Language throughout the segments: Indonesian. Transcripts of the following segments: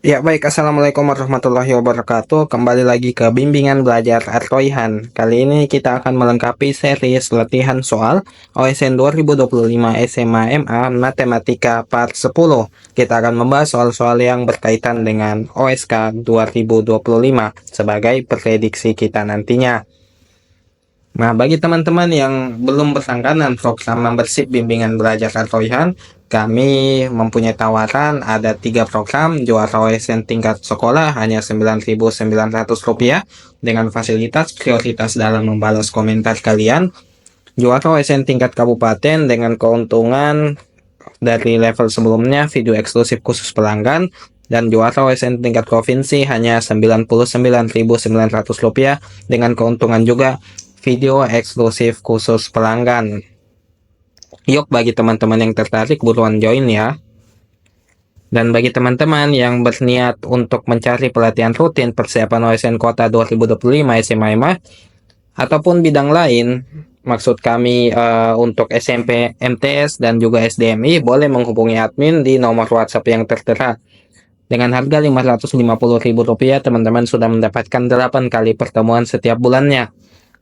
Ya baik, Assalamualaikum warahmatullahi wabarakatuh. Kembali lagi ke Bimbingan Belajar Artoihan. Kali ini kita akan melengkapi series latihan soal OSN 2025 SMA MA Matematika Part 10. Kita akan membahas soal-soal yang berkaitan dengan OSK 2025 sebagai prediksi kita nantinya. Nah, bagi teman-teman yang belum berlangganan program membership bimbingan belajar Artoihan, kami mempunyai tawaran ada 3 program juara OSN tingkat sekolah hanya Rp9.900 dengan fasilitas prioritas dalam membalas komentar kalian, juara OSN tingkat kabupaten dengan keuntungan dari level sebelumnya video eksklusif khusus pelanggan, dan juara OSN tingkat provinsi hanya Rp99.900 dengan keuntungan juga video eksklusif khusus pelanggan. Yuk, bagi teman-teman yang tertarik buruan join ya. Dan bagi teman-teman yang berniat untuk mencari pelatihan rutin persiapan OSN Kota 2025 SMA MA ataupun bidang lain, maksud kami untuk SMP, MTS, dan juga SDMI, boleh menghubungi admin di nomor WhatsApp yang tertera. Dengan harga Rp550.000, teman-teman sudah mendapatkan 8 kali pertemuan setiap bulannya.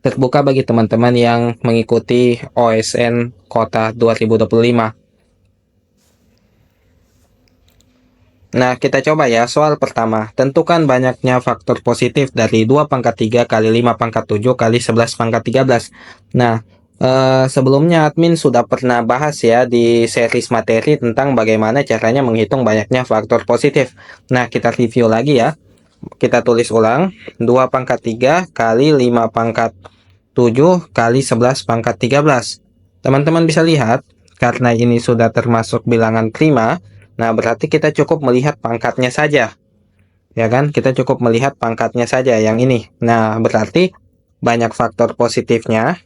Terbuka bagi teman-teman yang mengikuti OSN Kota 2025. Nah, kita coba ya soal pertama. Tentukan banyaknya faktor positif dari 2 pangkat 3 kali 5 pangkat 7 kali 11 pangkat 13. Nah, sebelumnya admin sudah pernah bahas ya di series materi tentang bagaimana caranya menghitung banyaknya faktor positif. Nah, kita review lagi ya. Kita tulis ulang, 2 pangkat 3 kali 5 pangkat 7 kali 11 pangkat 13. Teman-teman bisa lihat, karena ini sudah termasuk bilangan prima, nah berarti kita cukup melihat pangkatnya saja. Ya kan, kita cukup melihat pangkatnya saja yang ini. Nah, berarti banyak faktor positifnya.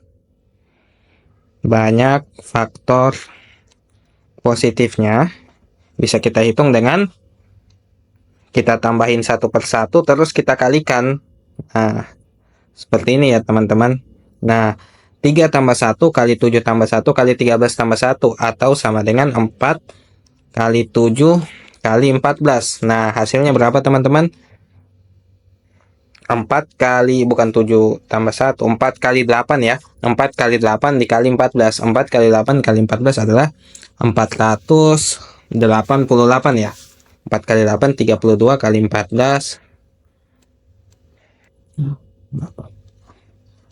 Banyak faktor positifnya bisa kita hitung dengan kita tambahin satu per satu, terus kita kalikan. Nah, seperti ini ya teman-teman. Nah, 3 tambah 1 kali 7 tambah 1 kali 13 tambah 1 atau sama dengan 4 kali 7 kali 14. Nah, hasilnya berapa teman-teman? 4 kali, bukan 7 tambah 1, 4 kali 8 ya. 4 kali 8 dikali 14. 4 kali 8 kali 14 adalah 488 ya. 4 kali 8, 32 kali 14.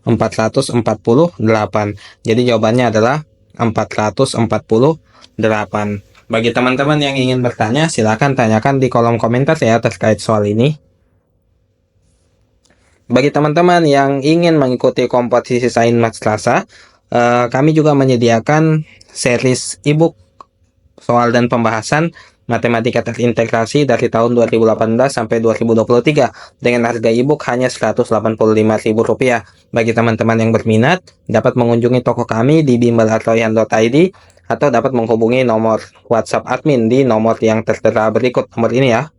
448. Jadi jawabannya adalah 448. Bagi teman-teman yang ingin bertanya, silakan tanyakan di kolom komentar ya terkait soal ini. Bagi teman-teman yang ingin mengikuti kompetisi Sains Max Selasa, kami juga menyediakan series ebook soal dan pembahasan matematika terintegrasi dari tahun 2018 sampai 2023 dengan harga ebook hanya Rp185.000. Bagi teman-teman yang berminat, dapat mengunjungi toko kami di bimbelartoihan.id atau dapat menghubungi nomor WhatsApp admin di nomor yang tertera berikut nomor ini ya.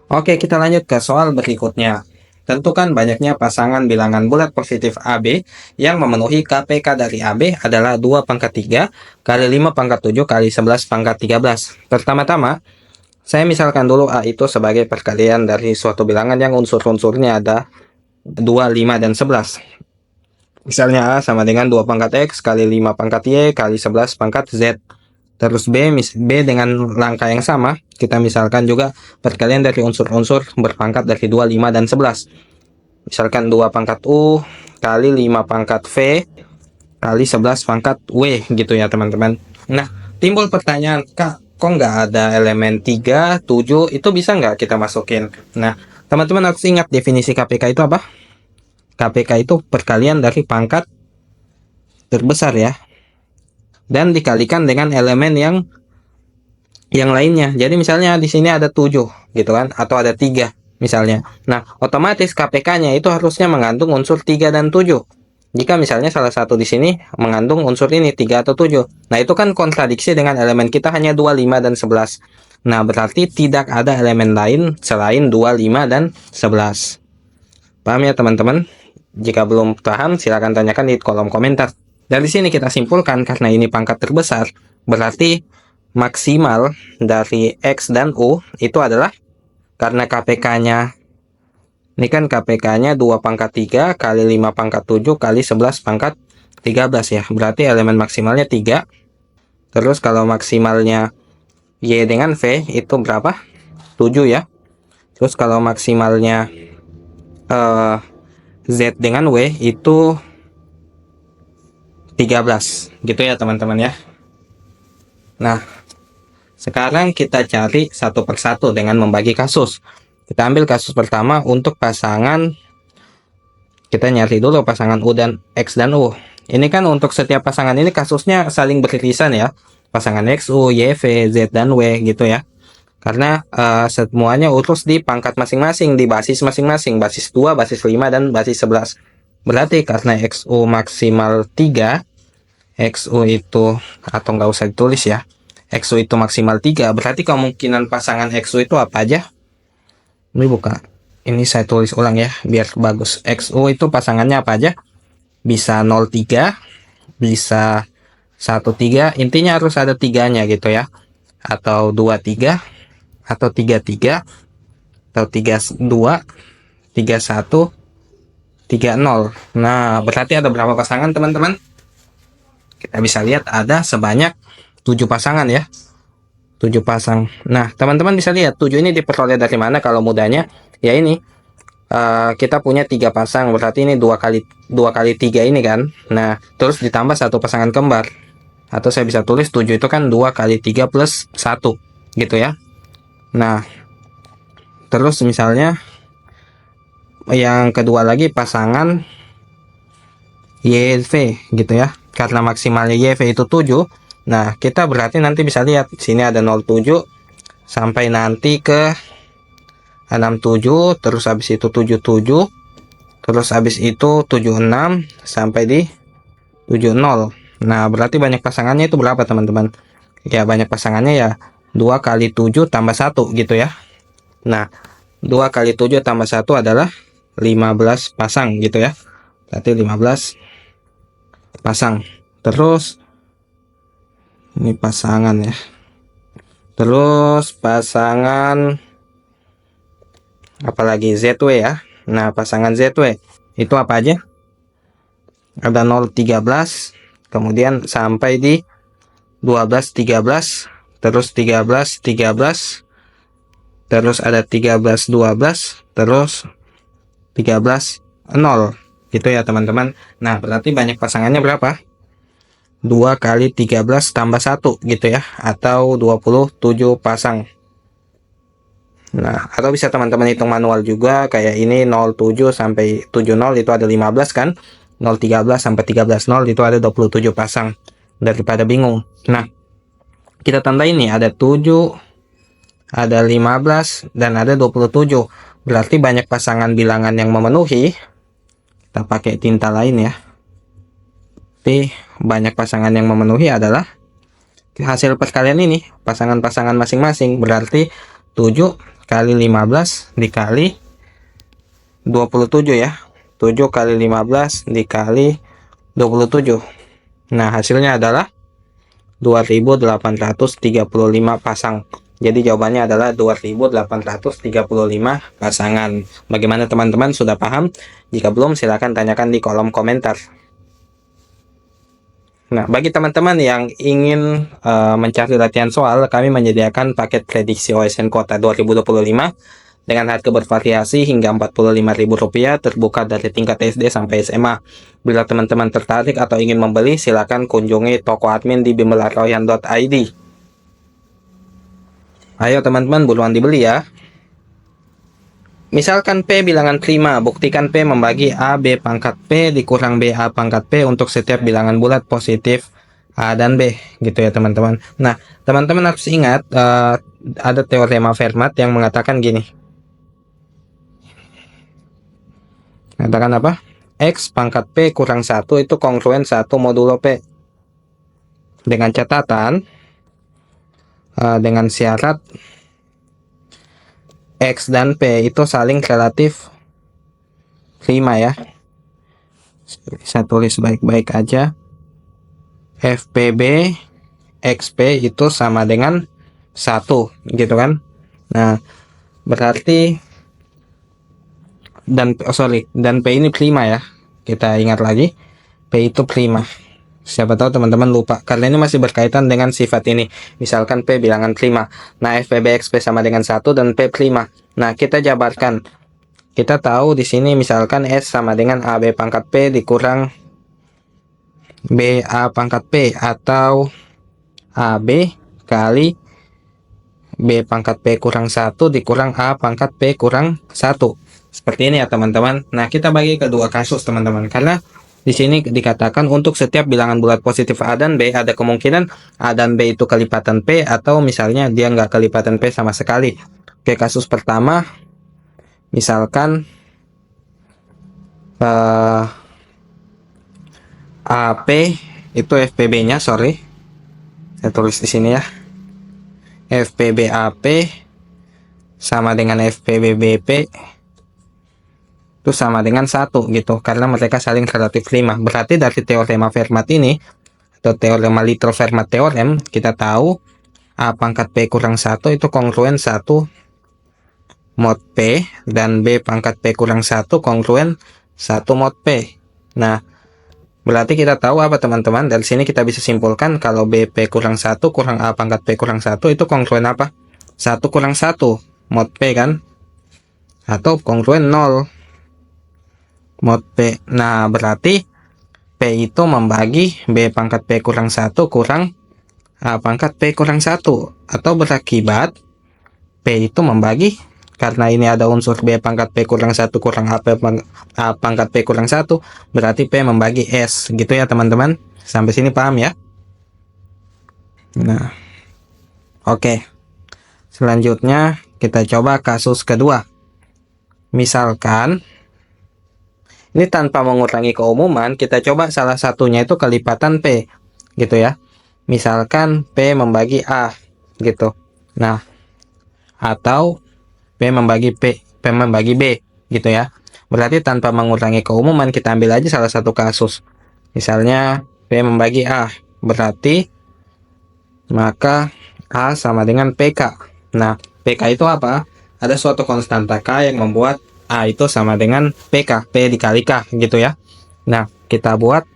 Oke, kita lanjut ke soal berikutnya. Tentukan banyaknya pasangan bilangan bulat positif AB yang memenuhi KPK dari AB adalah 2 pangkat 3 kali 5 pangkat 7 kali 11 pangkat 13. Pertama-tama, saya misalkan dulu A itu sebagai perkalian dari suatu bilangan yang unsur-unsurnya ada 2, 5, dan 11. Misalnya A sama dengan 2 pangkat X kali 5 pangkat Y kali 11 pangkat Z. Terus B dengan langkah yang sama, kita misalkan juga perkalian dari unsur-unsur berpangkat dari 2, 5, dan 11. Misalkan 2 pangkat U kali 5 pangkat V kali 11 pangkat W gitu ya teman-teman. Nah, timbul pertanyaan, Kak, kok nggak ada elemen 3, 7, itu bisa nggak kita masukin? Nah, teman-teman harus ingat definisi KPK itu apa? KPK itu perkalian dari pangkat terbesar ya, dan dikalikan dengan elemen yang lainnya. Jadi misalnya di sini ada 7 gitu kan, atau ada 3 misalnya. Nah, otomatis KPK-nya itu harusnya mengandung unsur 3 dan 7. Jika misalnya salah satu di sini mengandung unsur ini 3 atau 7. Nah, itu kan kontradiksi dengan elemen kita hanya 2, 5, dan 11. Nah, berarti tidak ada elemen lain selain 2, 5, dan 11. Paham ya teman-teman? Jika belum paham, silakan tanyakan di kolom komentar. Dari sini kita simpulkan karena ini pangkat terbesar, berarti maksimal dari X dan U itu adalah, karena KPK-nya ini kan KPK-nya 2 pangkat 3 kali 5 pangkat 7 kali 11 pangkat 13 ya. Berarti elemen maksimalnya 3. Terus kalau maksimalnya Y dengan V itu berapa? 7 ya. Terus kalau maksimalnya Z dengan W itu 13 gitu ya teman-teman ya. Nah, sekarang kita cari satu persatu dengan membagi kasus. Kita ambil kasus pertama untuk pasangan, kita nyari dulu pasangan U dan X dan U. Ini kan untuk setiap pasangan ini kasusnya saling beririsan ya. Pasangan X, U, Y, V, Z, dan W gitu ya. Karena semuanya urus di pangkat masing-masing, di basis masing-masing, basis 2, basis 5, dan basis 11. Berarti karena XU maksimal 3, XU itu, atau nggak usah ditulis ya, XU itu maksimal 3, berarti kemungkinan pasangan XU itu apa aja? Ini buka, ini saya tulis ulang ya, biar bagus. XU itu pasangannya apa aja? Bisa 03, bisa 13, intinya harus ada tiganya gitu ya. Atau 23, atau 33, atau 32, 31, 30. Nah, berarti ada berapa pasangan teman-teman? Kita bisa lihat ada sebanyak 7 pasangan ya. 7 pasang. Nah, teman-teman bisa lihat 7 ini diperoleh dari mana kalau mudahnya? Ya ini. Kita punya 3 pasang, berarti ini 2 kali 3 ini kan. Nah, terus ditambah satu pasangan kembar. Atau saya bisa tulis 7 itu kan 2 kali 3 plus 1 gitu ya. Nah, terus misalnya yang kedua lagi pasangan YV gitu ya. Karena maksimalnya YV itu 7. Nah, kita berarti nanti bisa lihat sini ada 07 sampai nanti ke 67, terus habis itu 77, terus habis itu 76 sampai di 70. Nah, berarti banyak pasangannya itu berapa teman-teman? Ya, banyak pasangannya ya 2 kali 7 tambah 1 gitu ya. Nah, 2 kali 7 tambah 1 adalah 15 pasang gitu ya. Berarti 15 pasang. Terus ini pasangan ya. Terus pasangan apalagi ZW ya. Nah, pasangan ZW itu apa aja? Ada 013, kemudian sampai di 12 13, terus 13 13, terus ada 13 12, terus 13 0 gitu ya teman-teman. Nah, berarti banyak pasangannya berapa? 2 kali 13 tambah 1 gitu ya, atau 27 pasang. Nah, atau bisa teman-teman hitung manual juga, kayak ini 07 sampai 70 itu ada 15 kan, 013 sampai 13 0 itu ada 27 pasang, daripada bingung. Nah, kita tanda ini ada 7, ada 15, dan ada 27. Berarti banyak pasangan bilangan yang memenuhi. Kita pakai tinta lain ya. Tapi banyak pasangan yang memenuhi adalah hasil perkalian ini, pasangan-pasangan masing-masing. Berarti 7 kali 15 dikali 27 ya. 7 kali 15 dikali 27. Nah, hasilnya adalah 2835 pasang. Jadi jawabannya adalah 2835 pasangan. Bagaimana teman-teman, sudah paham? Jika belum, silakan tanyakan di kolom komentar. Nah, bagi teman-teman yang ingin mencari latihan soal, kami menyediakan paket prediksi OSN Kota 2025 dengan harga bervariasi hingga Rp45.000, terbuka dari tingkat SD sampai SMA. Bila teman-teman tertarik atau ingin membeli, silakan kunjungi toko admin di bimbelaroyan.id. Ayo teman-teman, buruan dibeli ya. Misalkan P bilangan prima, buktikan P membagi A B pangkat P dikurang B A pangkat P untuk setiap bilangan bulat positif A dan B, gitu ya teman-teman. Nah, teman-teman harus ingat ada teorema Fermat yang mengatakan gini. Mengatakan apa? X pangkat P kurang 1 itu kongruen 1 modulo P. Dengan catatan, dengan syarat X dan P itu saling relatif prima ya. Saya tulis baik-baik aja. FPB XP itu sama dengan 1 gitu kan. Nah, berarti dan P ini prima ya. Kita ingat lagi, P itu prima. Siapa tahu teman-teman lupa karena ini masih berkaitan dengan sifat ini. Misalkan P bilangan prima. Nah, FPBXP sama dengan 1 dan P prima. Nah, kita jabarkan. Kita tahu di sini misalkan S sama dengan AB pangkat P dikurang BA pangkat P, atau AB kali B pangkat P kurang 1 dikurang A pangkat P kurang 1. Seperti ini ya teman-teman. Nah, kita bagi kedua kasus teman-teman, karena di sini dikatakan untuk setiap bilangan bulat positif A dan B ada kemungkinan A dan B itu kelipatan P, atau misalnya dia nggak kelipatan P sama sekali. Oke, kasus pertama misalkan AP itu FPB-nya, sorry, saya tulis di sini ya. FPB AP sama dengan FPB BP itu sama dengan 1 gitu, karena mereka saling relatif prima. Berarti dari teorema Fermat ini atau teorema Littrow-Fermat teorem, kita tahu A pangkat P kurang 1 itu kongruen 1 mod P, dan B pangkat P kurang 1 kongruen 1 mod P. Nah, berarti kita tahu apa teman-teman? Dari sini kita bisa simpulkan kalau BP kurang 1 kurang A pangkat P kurang 1 itu kongruen apa? 1 kurang 1 mod P kan? Atau kongruen 0 mod P. Nah, berarti P itu membagi B pangkat P kurang 1 kurang A pangkat P kurang 1. Atau berakibat P itu membagi, karena ini ada unsur B pangkat P kurang 1 kurang A pangkat P kurang 1, berarti P membagi S. Gitu ya teman-teman. Sampai sini paham ya? Nah, oke. Selanjutnya kita coba kasus kedua. Misalkan ini tanpa mengurangi keumuman, kita coba salah satunya itu kelipatan P gitu ya. Misalkan P membagi A gitu. Nah, atau P membagi B gitu ya. Berarti tanpa mengurangi keumuman, kita ambil aja salah satu kasus. Misalnya P membagi A, berarti maka A sama dengan PK. Nah, PK itu apa? Ada suatu konstanta K yang membuat A itu sama dengan PK, P dikali K gitu ya. Nah, kita buat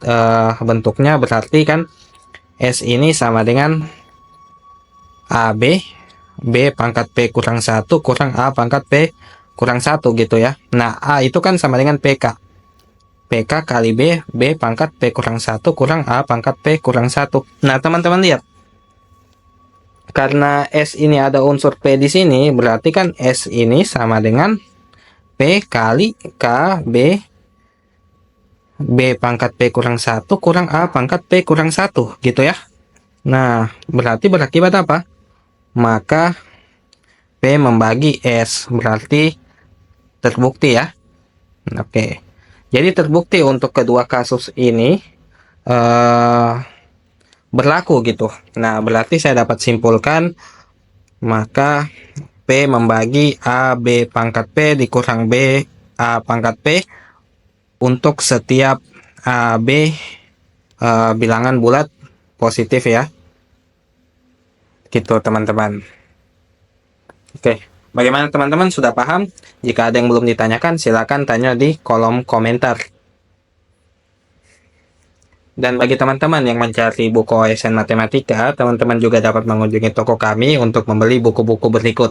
bentuknya, berarti kan S ini sama dengan AB B pangkat P kurang 1 kurang A pangkat P kurang 1 gitu ya. Nah, A itu kan sama dengan PK. PK kali B pangkat P kurang 1 kurang A pangkat P kurang 1. Nah, teman-teman lihat. Karena S ini ada unsur P di sini, berarti kan S ini sama dengan P kali K B pangkat P kurang 1 kurang A pangkat P kurang 1 gitu ya. Nah, berarti berakibat apa? Maka P membagi S, berarti terbukti ya. Oke. Jadi terbukti untuk kedua kasus ini berlaku gitu. Nah, berarti saya dapat simpulkan maka P membagi A B pangkat P dikurang B A pangkat P untuk setiap A B bilangan bulat positif ya. Gitu teman-teman. Oke, bagaimana teman-teman, sudah paham? Jika ada yang belum ditanyakan, silakan tanya di kolom komentar. Dan bagi teman-teman yang mencari buku OSN Matematika, teman-teman juga dapat mengunjungi toko kami untuk membeli buku-buku berikut.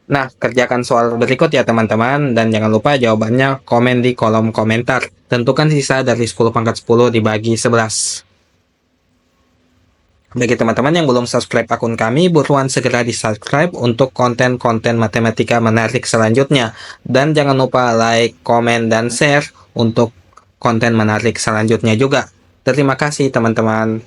Nah, kerjakan soal berikut ya teman-teman, dan jangan lupa jawabannya komen di kolom komentar. Tentukan sisa dari 10 pangkat 10 dibagi 11. Bagi teman-teman yang belum subscribe akun kami, buruan segera di-subscribe untuk konten-konten matematika menarik selanjutnya. Dan jangan lupa like, komen, dan share untuk konten menarik selanjutnya juga. Terima kasih teman-teman.